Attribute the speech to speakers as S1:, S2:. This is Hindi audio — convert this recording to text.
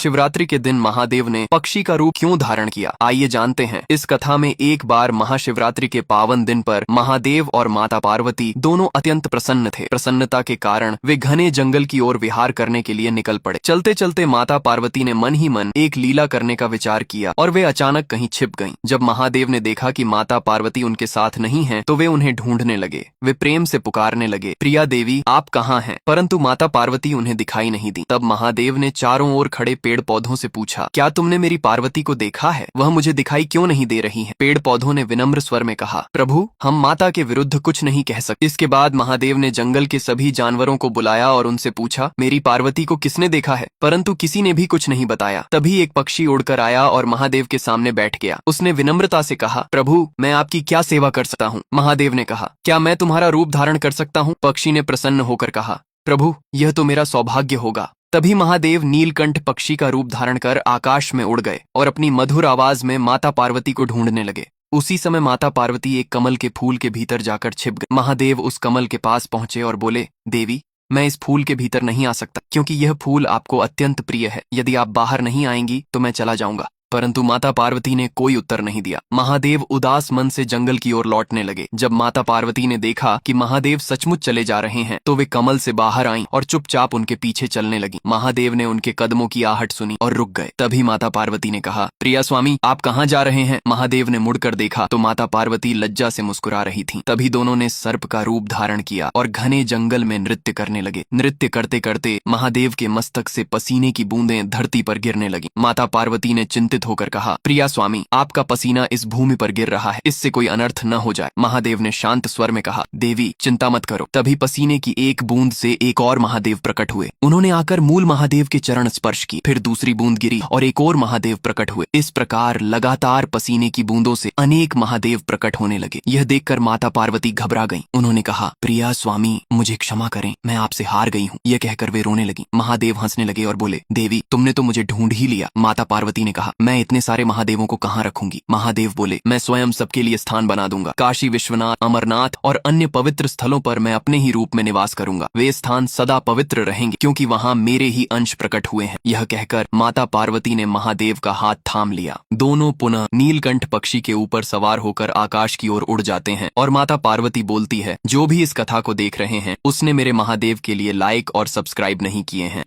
S1: महाशिवरात्रि के दिन महादेव ने पक्षी का रूप क्यों धारण किया, आइए जानते हैं। इस कथा में एक बार महाशिवरात्रि के पावन दिन पर महादेव और माता पार्वती दोनों अत्यंत प्रसन्न थे। प्रसन्नता के कारण वे घने जंगल की ओर विहार करने के लिए निकल पड़े। चलते चलते माता पार्वती ने मन ही मन एक लीला करने का विचार किया और वे अचानक कहीं छिप गईं। जब महादेव ने देखा कि माता पार्वती उनके साथ नहीं है तो वे उन्हें ढूंढने लगे। वे प्रेम से पुकारने लगे, प्रिया देवी आप कहाँ हैं? परंतु माता पार्वती उन्हें दिखाई नहीं दी। तब महादेव ने चारों ओर खड़े पेड़ पौधों से पूछा, क्या तुमने मेरी पार्वती को देखा है? वह मुझे दिखाई क्यों नहीं दे रही है? पेड़ पौधों ने विनम्र स्वर में कहा, प्रभु हम माता के विरुद्ध कुछ नहीं कह सकते। इसके बाद महादेव ने जंगल के सभी जानवरों को बुलाया और उनसे पूछा, मेरी पार्वती को किसने देखा है? परंतु किसी ने भी कुछ नहीं बताया। तभी एक पक्षी उड़कर आया और महादेव के सामने बैठ गया। उसने विनम्रता से कहा, प्रभु मैं आपकी क्या सेवा कर सकता हूँ? महादेव ने कहा, क्या मैं तुम्हारा रूप धारण कर सकता हूँ? पक्षी ने प्रसन्न होकर कहा, प्रभु यह तो मेरा सौभाग्य होगा। तभी महादेव नीलकंठ पक्षी का रूप धारण कर आकाश में उड़ गए और अपनी मधुर आवाज में माता पार्वती को ढूंढने लगे। उसी समय माता पार्वती एक कमल के फूल के भीतर जाकर छिप गई। महादेव उस कमल के पास पहुंचे और बोले, देवी मैं इस फूल के भीतर नहीं आ सकता क्योंकि यह फूल आपको अत्यंत प्रिय है। यदि आप बाहर नहीं आएंगी तो मैं चला जाऊंगा। परंतु माता पार्वती ने कोई उत्तर नहीं दिया। महादेव उदास मन से जंगल की ओर लौटने लगे। जब माता पार्वती ने देखा कि महादेव सचमुच चले जा रहे हैं तो वे कमल से बाहर आईं और चुपचाप उनके पीछे चलने लगी। महादेव ने उनके कदमों की आहट सुनी और रुक गए। तभी माता पार्वती ने कहा, प्रिया स्वामी आप कहाँ जा रहे हैं? महादेव ने मुड़कर देखा तो माता पार्वती लज्जा से मुस्कुरा रही थीं। तभी दोनों ने सर्प का रूप धारण किया और घने जंगल में नृत्य करने लगे। नृत्य करते करते महादेव के मस्तक से पसीने की बूंदें धरती पर गिरने लगी। माता पार्वती ने चिंतित होकर कहा, प्रिया स्वामी आपका पसीना इस भूमि पर गिर रहा है, इससे कोई अनर्थ न हो जाए। महादेव ने शांत स्वर में कहा, देवी चिंता मत करो। तभी पसीने की एक बूंद से एक और महादेव प्रकट हुए। उन्होंने आकर मूल महादेव के चरण स्पर्श की। फिर दूसरी बूंद गिरी और एक और महादेव प्रकट हुए। इस प्रकार लगातार पसीने की बूंदों से अनेक महादेव प्रकट होने लगे। यह देखकर माता पार्वती घबरा गईं। उन्होंने कहा, प्रिया स्वामी मुझे क्षमा करें, मैं आपसे हार गई हूँ। यह कहकर वे रोने लगी। महादेव हंसने लगे और बोले, देवी तुमने तो मुझे ढूंढ ही लिया। माता पार्वती ने कहा, मैं इतने सारे महादेवों को कहाँ रखूंगी? महादेव बोले, मैं स्वयं सबके लिए स्थान बना दूंगा। काशी विश्वनाथ, अमरनाथ और अन्य पवित्र स्थलों पर मैं अपने ही रूप में निवास करूंगा। वे स्थान सदा पवित्र रहेंगे क्योंकि वहाँ मेरे ही अंश प्रकट हुए हैं। यह कहकर माता पार्वती ने महादेव का हाथ थाम लिया। दोनों पुनः नीलकंठ पक्षी के ऊपर सवार होकर आकाश की ओर उड़ जाते हैं और माता पार्वती बोलती है, जो भी इस कथा को देख रहे हैं उसने मेरे महादेव के लिए लाइक और सब्सक्राइब नहीं किए हैं